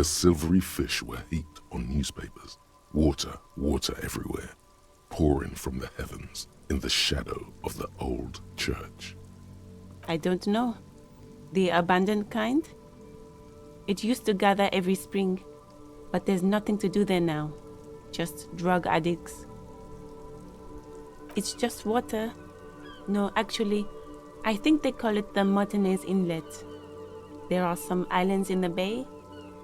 where silvery fish were heaped on newspapers. Water, water everywhere, pouring from the heavens in the shadow of the old church. I don't know. The abandoned kind? It used to gather every spring, but there's nothing to do there now. Just drug addicts. It's just water. No, actually, I think they call it the Martinez Inlet. There are some islands in the bay,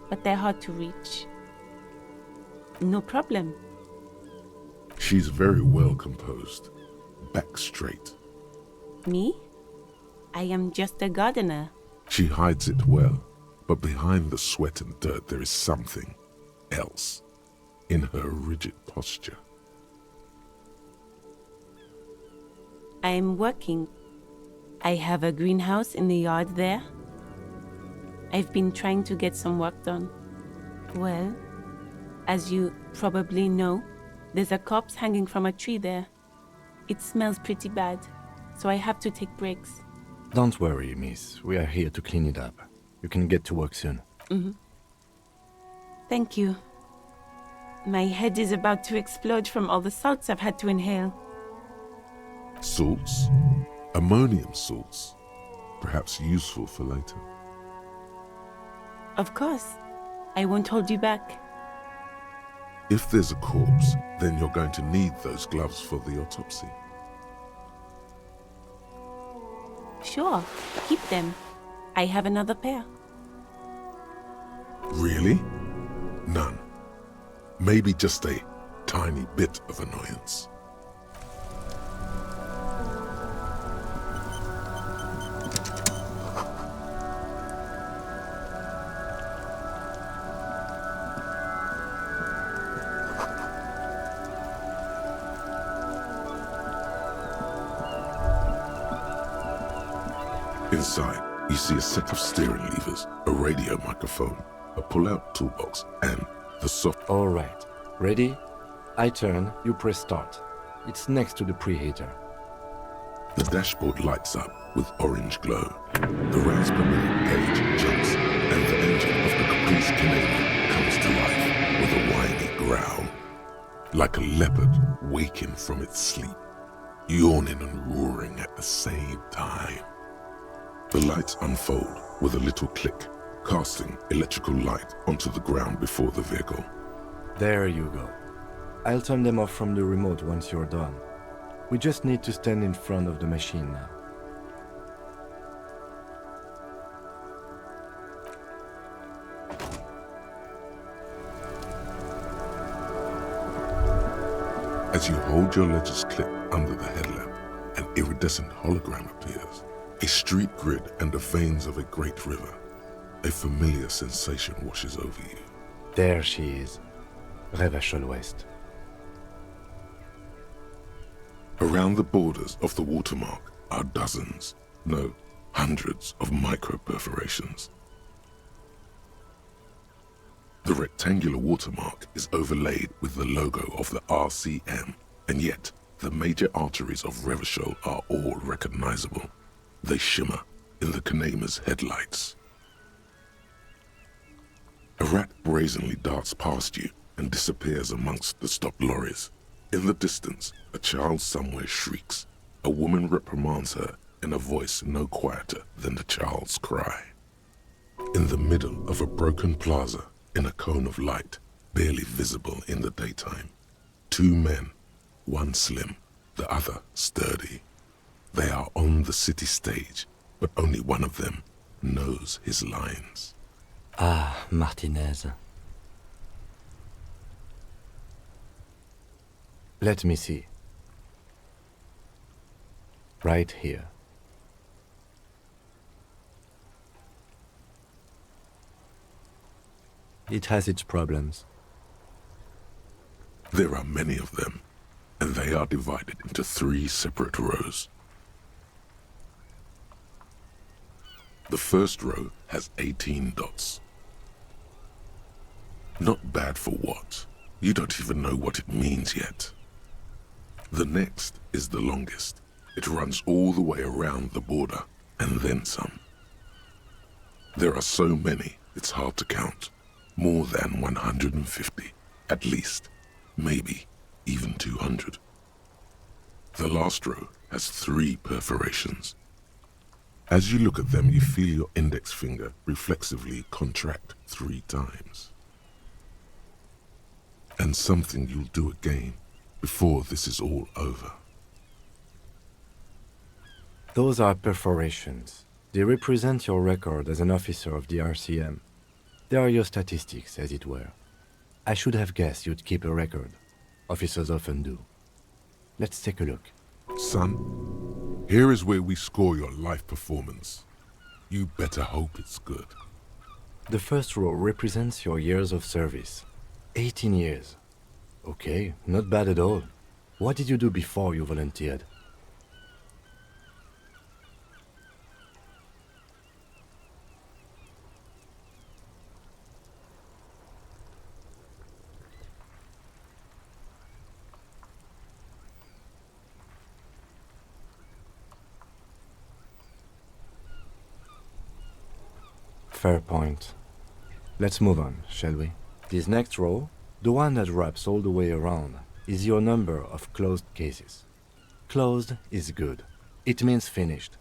but they're hard to reach. No problem. She's very well composed, back straight. Me? I am just a gardener. She hides it well, but behind the sweat and dirt there is something else in her rigid posture. I am working. I have a greenhouse in the yard there. I've been trying to get some work done. Well, as you probably know, there's a corpse hanging from a tree there. It smells pretty bad, so I have to take breaks. Don't worry, miss. We are here to clean it up. You can get to work soon. Thank you. My head is about to explode from all the salts I've had to inhale. Salts? Ammonium salts. Perhaps useful for later. Of course. I won't hold you back. If there's a corpse, then you're going to need those gloves for the autopsy. Sure, keep them. I have another pair. Really? None. Maybe just a tiny bit of annoyance. Inside, you see a set of steering levers, a radio microphone, a pull-out toolbox, and the soft... All right. Ready? I turn, you press start. It's next to the preheater. The dashboard lights up with orange glow. The rounds per minute gauge jumps, and the engine of the Caprice Canadian comes to life with a whiny growl. Like a leopard waking from its sleep, yawning and roaring at the same time. The lights unfold with a little click, casting electrical light onto the ground before the vehicle. There you go. I'll turn them off from the remote once you're done. We just need to stand in front of the machine now. As you hold your ledger's clip under the headlamp, an iridescent hologram appears. A street grid and the veins of a great river. A familiar sensation washes over you. There she is. Revachol West. Around the borders of the watermark are dozens, no, hundreds of micro-perforations. The rectangular watermark is overlaid with the logo of the RCM, and yet the major arteries of Revachol are all recognizable. They shimmer in the Kanema's headlights. A rat brazenly darts past you and disappears amongst the stopped lorries. In the distance, a child somewhere shrieks. A woman reprimands her in a voice no quieter than the child's cry. In the middle of a broken plaza, in a cone of light, barely visible in the daytime, two men, one slim, the other sturdy. They are on the city stage, but only one of them knows his lines. Ah, Martinez. Let me see. Right here. It has its problems. There are many of them, and they are divided into 3 separate rows. The first row has 18 dots. Not bad for what? You don't even know what it means yet. The next is the longest. It runs all the way around the border, and then some. There are so many, it's hard to count. More than 150, at least. Maybe even 200. The last row has 3 perforations. As you look at them, you feel your index finger reflexively contract 3 times. And something you'll do again before this is all over. Those are perforations. They represent your record as an officer of the RCM. They are your statistics, as it were. I should have guessed you'd keep a record. Officers often do. Let's take a look. Son, here is where we score your life performance. You better hope it's good. The first row represents your years of service. 18 years. Okay, not bad at all. What did you do before you volunteered? Fair point. Let's move on, shall we? This next row, the one that wraps all the way around, is your number of closed cases. Closed is good. It means finished.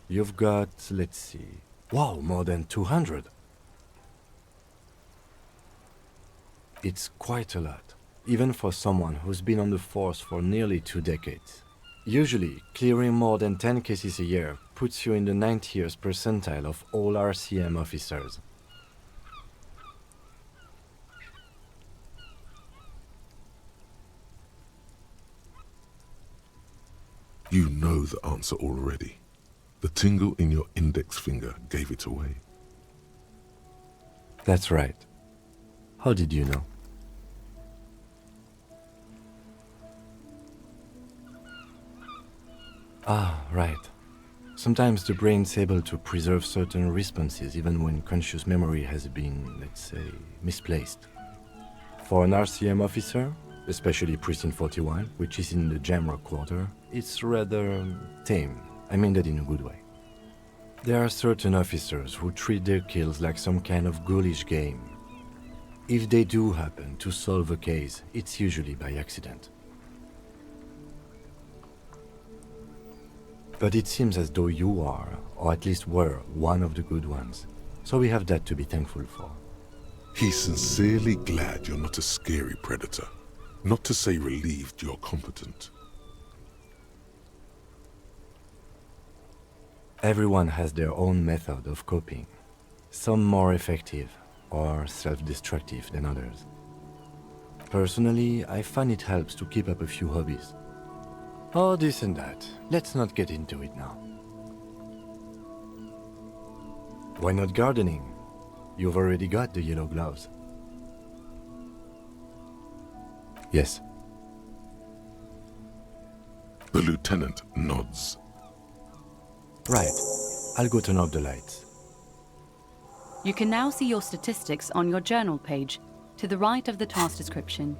You've got, let's see, wow, more than 200. It's quite a lot, even for someone who's been on the force for nearly 2 decades. Usually, clearing more than 10 cases a year puts you in the 90th percentile of all RCM officers. You know the answer already. The tingle in your index finger gave it away. That's right. How did you know? Ah, right. Sometimes the brain's able to preserve certain responses even when conscious memory has been, let's say, misplaced. For an RCM officer, especially Precinct 41, which is in the Jamrock quarter, it's rather tame. I mean that in a good way. There are certain officers who treat their kills like some kind of ghoulish game. If they do happen to solve a case, it's usually by accident. But it seems as though you are, or at least were, one of the good ones. So we have that to be thankful for. He's sincerely glad you're not a scary predator. Not to say relieved you're competent. Everyone has their own method of coping. Some more effective or self-destructive than others. Personally, I find it helps to keep up a few hobbies. Oh, this and that. Let's not get into it now. Why not gardening? You've already got the yellow gloves. Yes. The lieutenant nods. Right. I'll go turn off the lights. You can now see your statistics on your journal page, to the right of the task description.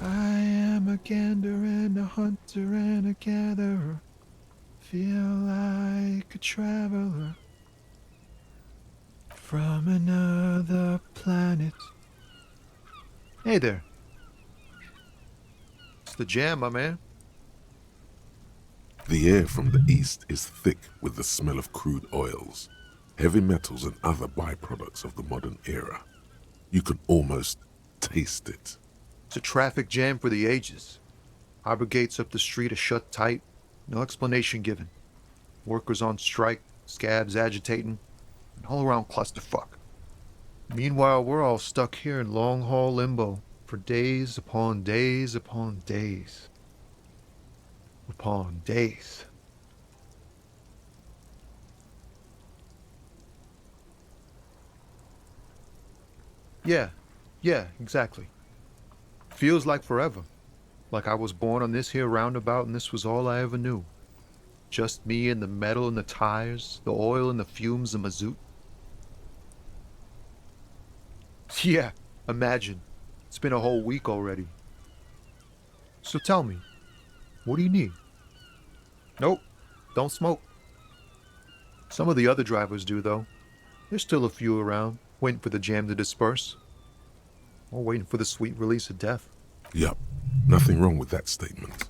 I am a gander and a hunter and a gatherer. Feel like a traveler from another planet. Hey there. It's the jam, my man. The air from the east is thick with the smell of crude oils, heavy metals and other byproducts of the modern era. You can almost taste it. It's a traffic jam for the ages. Harbor gates up the street are shut tight, no explanation given. Workers on strike, scabs agitating, an all-around clusterfuck. Meanwhile, we're all stuck here in long-haul limbo for days upon days upon days. Upon days. Yeah, exactly. Feels like forever. Like I was born on this here roundabout and this was all I ever knew. Just me and the metal and the tires, the oil and the fumes of mazout. Yeah, imagine. It's been a whole week already. So tell me, what do you need? Nope, don't smoke. Some of the other drivers do, though. There's still a few around, waiting for the jam to disperse. Or waiting for the sweet release of death. Yup, nothing wrong with that statement.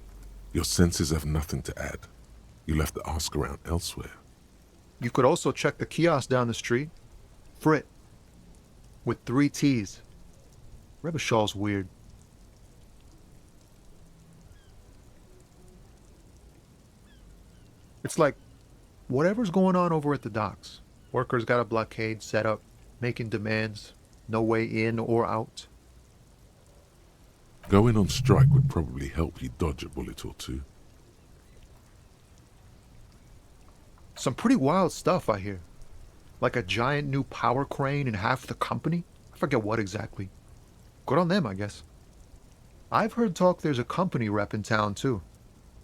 Your senses have nothing to add. You'll have to ask around elsewhere. You could also check the kiosk down the street. Frit. With 3 T's. Rebishaw's weird. It's like, whatever's going on over at the docks. Workers got a blockade set up, making demands, no way in or out. Going on strike would probably help you dodge a bullet or two. Some pretty wild stuff, I hear. Like a giant new power crane in half the company? I forget what exactly. Good on them, I guess. I've heard talk there's a company rep in town, too.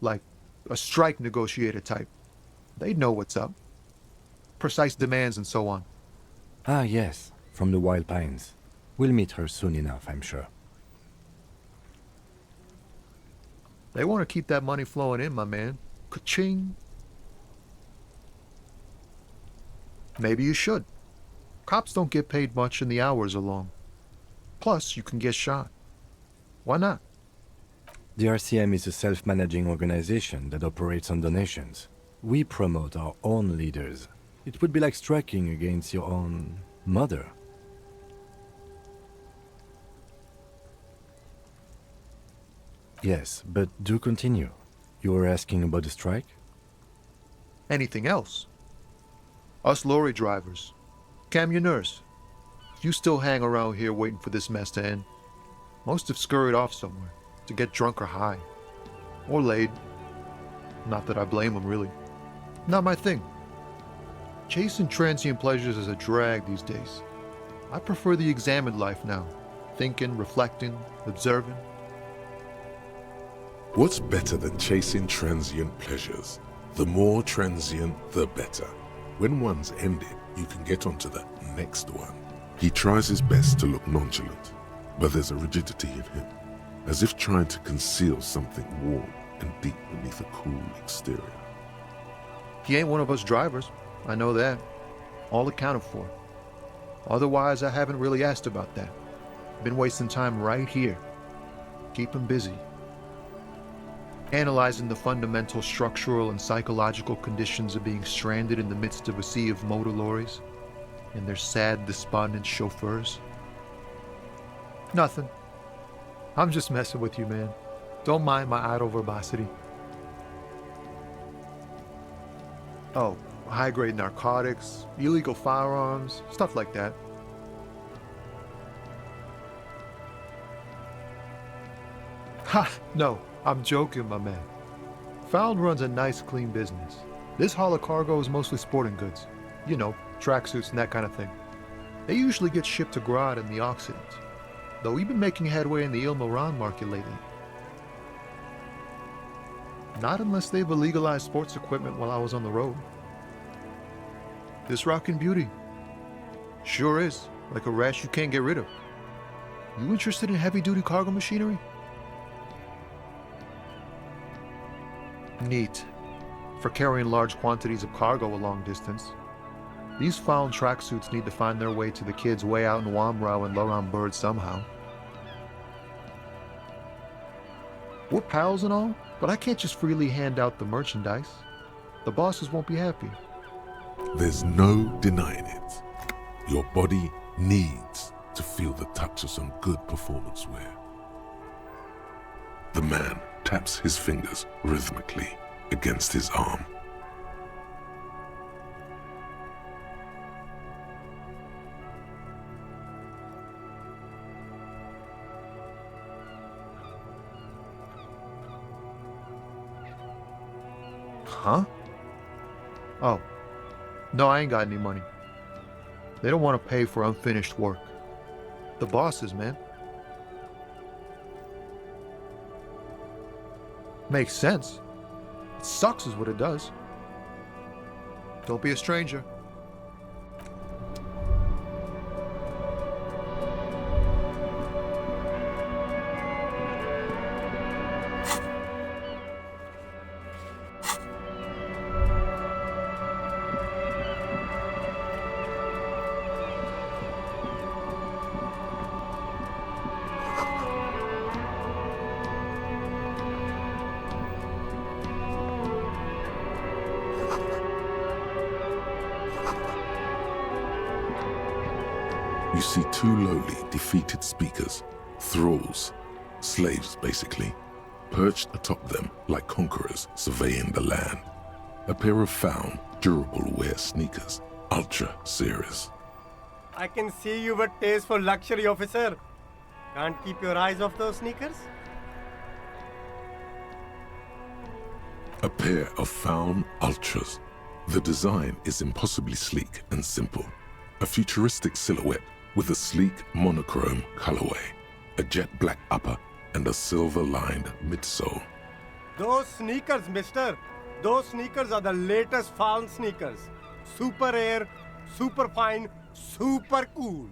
Like a strike negotiator type. They'd know what's up. Precise demands and so on. Ah, yes, from the Wild Pines. We'll meet her soon enough, I'm sure. They want to keep that money flowing in, my man. Ka-ching. Maybe you should. Cops don't get paid much and the hours are long. Plus, you can get shot. Why not? The RCM is a self-managing organization that operates on donations. We promote our own leaders. It would be like striking against your own mother. Yes, but do continue. You were asking about the strike? Anything else? Us lorry drivers, camionneurs, you still hang around here waiting for this mess to end. Most have scurried off somewhere to get drunk or high. Or laid. Not that I blame them, really. Not my thing. Chasing transient pleasures is a drag these days. I prefer the examined life now. Thinking, reflecting, observing. What's better than chasing transient pleasures? The more transient, the better. When one's ended, you can get onto the next one. He tries his best to look nonchalant, but there's a rigidity in him, as if trying to conceal something warm and deep beneath a cool exterior. He ain't one of us drivers. I know that. All accounted for. Otherwise, I haven't really asked about that. Been wasting time right here. Keep him busy. Analyzing the fundamental structural and psychological conditions of being stranded in the midst of a sea of motor lorries and their sad, despondent chauffeurs. Nothing. I'm just messing with you, man. Don't mind my idle verbosity. Oh, high-grade narcotics, illegal firearms, stuff like that. Ha! No, I'm joking, my man. Found runs a nice, clean business. This haul of cargo is mostly sporting goods. You know, tracksuits and that kind of thing. They usually get shipped to Grad in the Occident, though we've been making headway in the Il-Moran market lately. Not unless they've illegalized sports equipment while I was on the road. This rockin' beauty. Sure is, like a rash you can't get rid of. You interested in heavy-duty cargo machinery? Neat. For carrying large quantities of cargo a long distance. These found tracksuits need to find their way to the kids way out in Wamrau and Loran Bird somehow. We're pals and all, but I can't just freely hand out the merchandise. The bosses won't be happy. There's no denying it. Your body needs to feel the touch of some good performance wear. The man taps his fingers rhythmically against his arm. Huh? Oh. No, I ain't got any money. They don't want to pay for unfinished work. The bosses, man. Makes sense. It sucks is what it does. Don't be a stranger. You see two lowly, defeated speakers, thralls, slaves basically, perched atop them like conquerors surveying the land. A pair of found, durable wear sneakers, Ultra Series. I can see you've a taste for luxury, officer. Can't keep your eyes off those sneakers? A pair of found Ultras. The design is impossibly sleek and simple. A futuristic silhouette with a sleek monochrome colorway, a jet black upper, and a silver-lined midsole. Those sneakers, mister. Those sneakers are the latest found sneakers. Super air, super fine, super cool.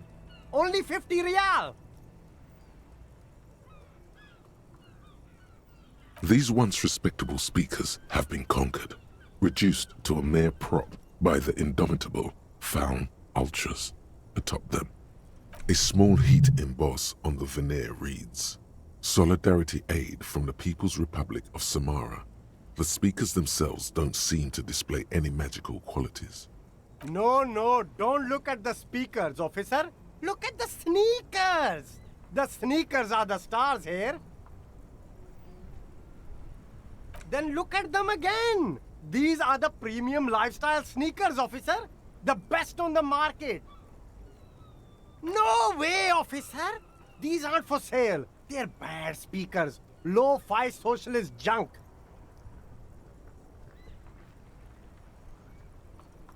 Only 50 real. These once respectable speakers have been conquered, reduced to a mere prop by the indomitable found Ultras atop them. A small heat emboss on the veneer reads, "Solidarity Aid from the People's Republic of Samara." The speakers themselves don't seem to display any magical qualities. No, don't look at the speakers, officer. Look at the sneakers. The sneakers are the stars here. Then look at them again. These are the premium lifestyle sneakers, officer. The best on the market. No way, officer. These aren't for sale. They're bad speakers. Low-fi socialist junk.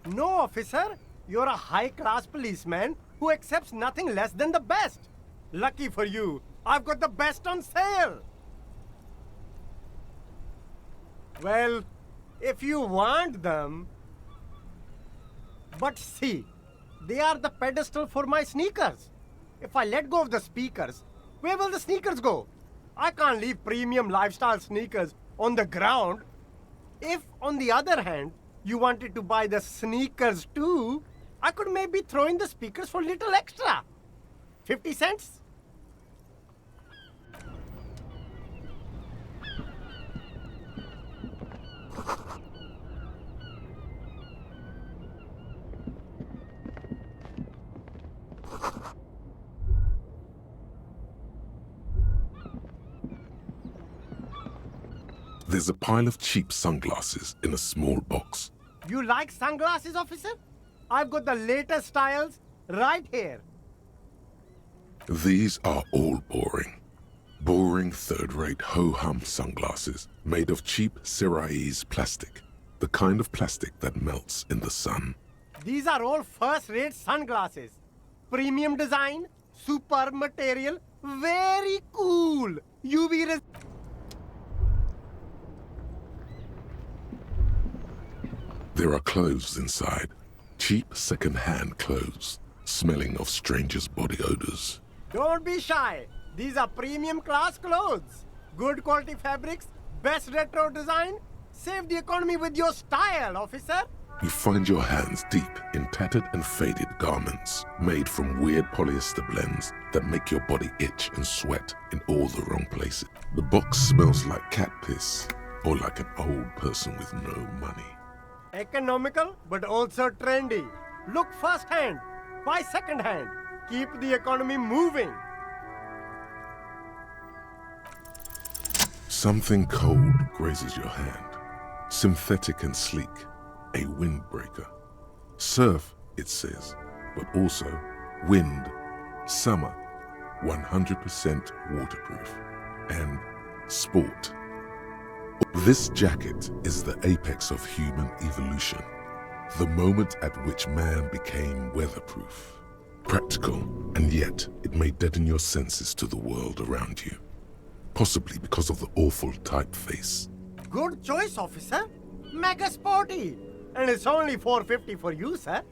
No, officer. You're a high-class policeman who accepts nothing less than the best. Lucky for you, I've got the best on sale. Well, if you want them... But see, they are the pedestal for my sneakers. If I let go of the speakers, where will the sneakers go? I can't leave premium lifestyle sneakers on the ground. If, on the other hand, you wanted to buy the sneakers too, I could maybe throw in the speakers for little extra. 50 cents? There's a pile of cheap sunglasses in a small box. You like sunglasses, officer? I've got the latest styles right here. These are all boring. Boring third-rate ho-hum sunglasses made of cheap Syrahese plastic. The kind of plastic that melts in the sun. These are all first-rate sunglasses. Premium design, super material, very cool. UV There are clothes inside. Cheap second-hand clothes, smelling of strangers' body odors. Don't be shy. These are premium class clothes. Good quality fabrics, best retro design. Save the economy with your style, officer. You find your hands deep in tattered and faded garments made from weird polyester blends that make your body itch and sweat in all the wrong places. The box smells like cat piss or like an old person with no money. Economical, but also trendy. Look first hand, buy second hand. Keep the economy moving. Something cold grazes your hand. Synthetic and sleek, a windbreaker. Surf, it says, but also wind, summer, 100% waterproof, and sport. This jacket is the apex of human evolution, the moment at which man became weatherproof. Practical, and yet it may deaden your senses to the world around you, possibly because of the awful typeface. Good choice, officer. Mega sporty. And it's only $4.50 for you, sir.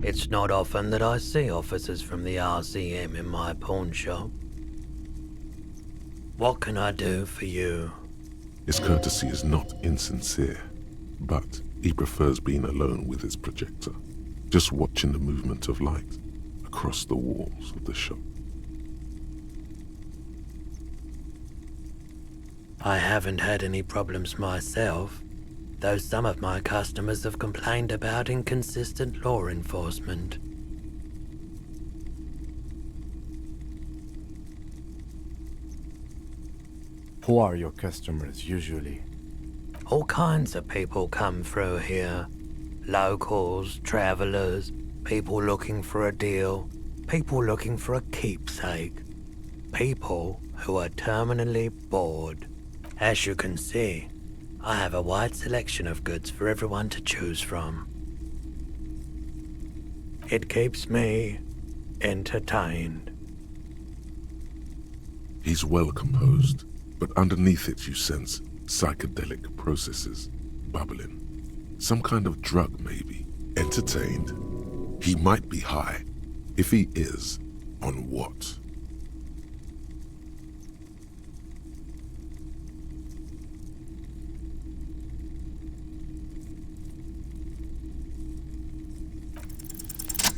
It's not often that I see officers from the RCM in my pawn shop. What can I do for you? His courtesy is not insincere, but he prefers being alone with his projector, just watching the movement of light across the walls of the shop. I haven't had any problems myself, though some of my customers have complained about inconsistent law enforcement. Who are your customers usually? All kinds of people come through here. Locals, travelers, people looking for a deal, people looking for a keepsake, people who are terminally bored. As you can see, I have a wide selection of goods for everyone to choose from. It keeps me entertained. He's well composed, but underneath it you sense psychedelic processes bubbling. Some kind of drug, maybe. Entertained. He might be high. If he is, on what?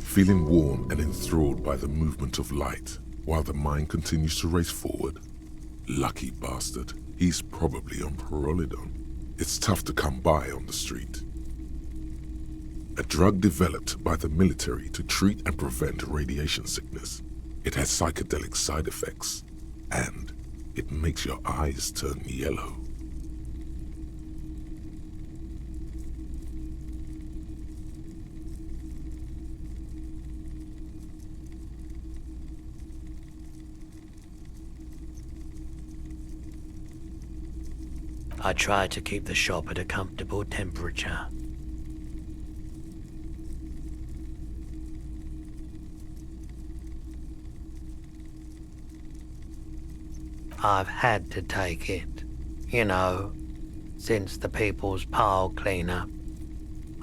Feeling warm and enthralled by the movement of light, while the mind continues to race forward. Lucky bastard. He's probably on Parolidon. It's tough to come by on the street. A drug developed by the military to treat and prevent radiation sickness. It has psychedelic side effects, and it makes your eyes turn yellow. I try to keep the shop at a comfortable temperature. I've had to take it, you know, since the People's Pile cleanup.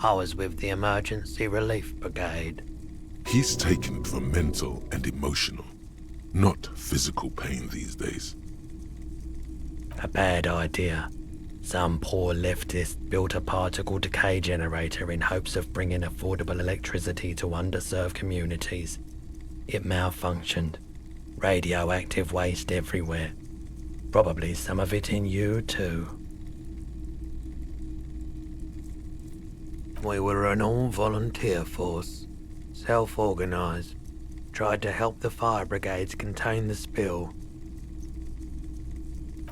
I was with the Emergency Relief Brigade. He's taken it for mental and emotional, not physical pain these days. A bad idea. Some poor leftist built a particle decay generator in hopes of bringing affordable electricity to underserved communities. It malfunctioned. Radioactive waste everywhere. Probably some of it in you too. We were an all-volunteer force, self-organized. Tried to help the fire brigades contain the spill.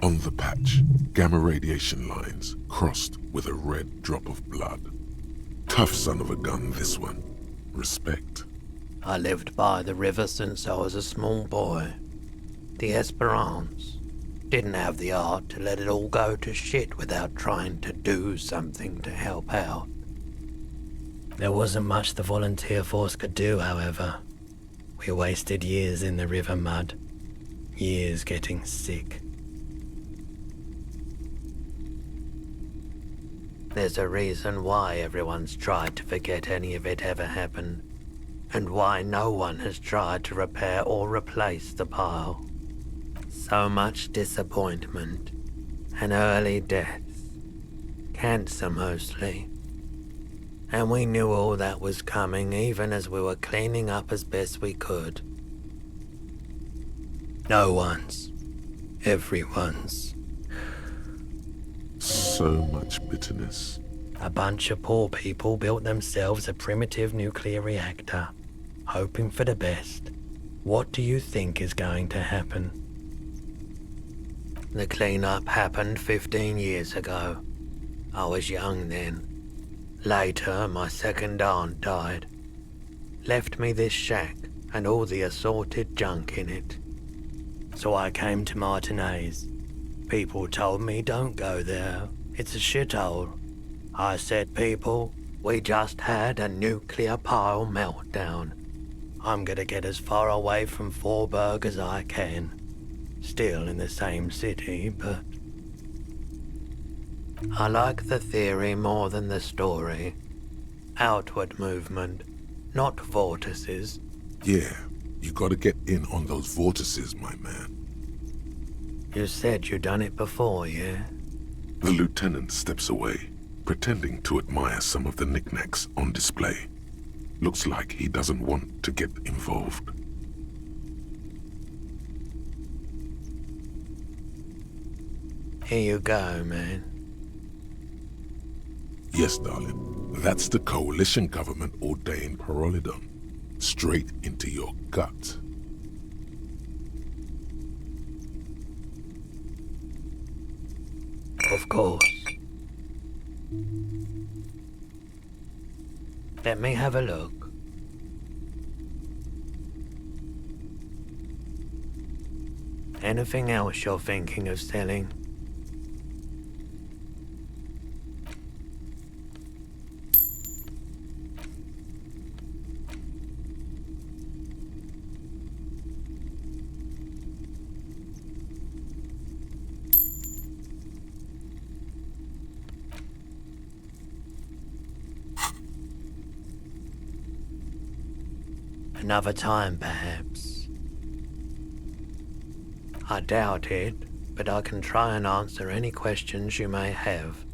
On the patch, gamma radiation lines crossed with a red drop of blood. Tough son of a gun, this one. Respect. I lived by the river since I was a small boy. The Esperance. Didn't have the heart to let it all go to shit without trying to do something to help out. There wasn't much the volunteer force could do, however. We wasted years in the river mud. Years getting sick. There's a reason why everyone's tried to forget any of it ever happened, and why no one has tried to repair or replace the pile. So much disappointment, and early deaths. Cancer mostly. And we knew all that was coming even as we were cleaning up as best we could. No one's. Everyone's. So much bitterness. A bunch of poor people built themselves a primitive nuclear reactor, hoping for the best. What do you think is going to happen? The cleanup happened 15 years ago. I was young then. Later, my second aunt died. Left me this shack and all the assorted junk in it. So I came to Martinez. People told me don't go there. It's a shithole. I said, people, we just had a nuclear pile meltdown. I'm gonna get as far away from Forburg as I can. Still in the same city, but... I like the theory more than the story. Outward movement, not vortices. Yeah, you gotta get in on those vortices, my man. You said you'd done it before, yeah? The lieutenant steps away, pretending to admire some of the knickknacks on display. Looks like he doesn't want to get involved. Here you go, man. Yes, darling. That's the coalition government ordained Parolidon. Straight into your gut. Of course. Let me have a look. Anything else you're thinking of selling? Another time, perhaps. I doubt it, but I can try and answer any questions you may have.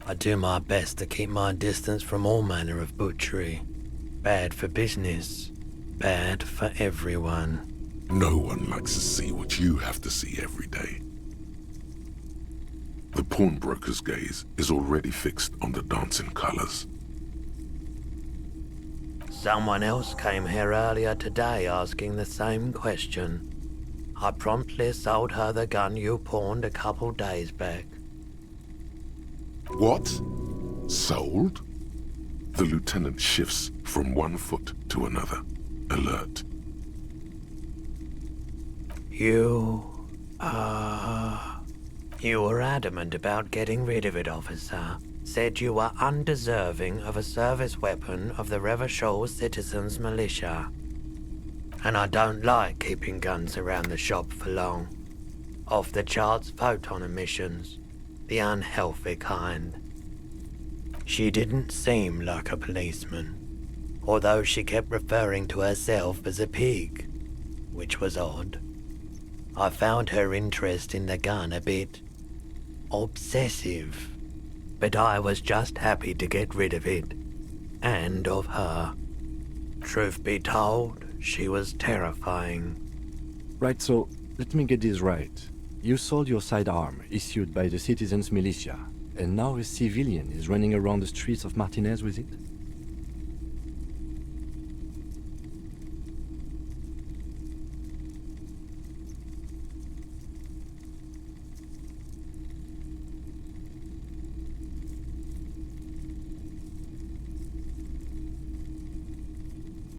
I do my best to keep my distance from all manner of butchery. Bad for business, bad for everyone. No one likes to see what you have to see every day. The pawnbroker's gaze is already fixed on the dancing colors. Someone else came here earlier today asking the same question. I promptly sold her the gun you pawned a couple days back. What? Sold? The lieutenant shifts from one foot to another, alert. You were adamant about getting rid of it, officer. Said you were undeserving of a service weapon of the Revachol Citizens Militia. And I don't like keeping guns around the shop for long. Off-the-charts photon emissions, the unhealthy kind. She didn't seem like a policeman, although she kept referring to herself as a pig, which was odd. I found her interest in the gun a bit obsessive. But I was just happy to get rid of it, and of her. Truth be told, she was terrifying. Right, so let me get this right. You sold your sidearm, issued by the Citizens Militia, and now a civilian is running around the streets of Martinez with it?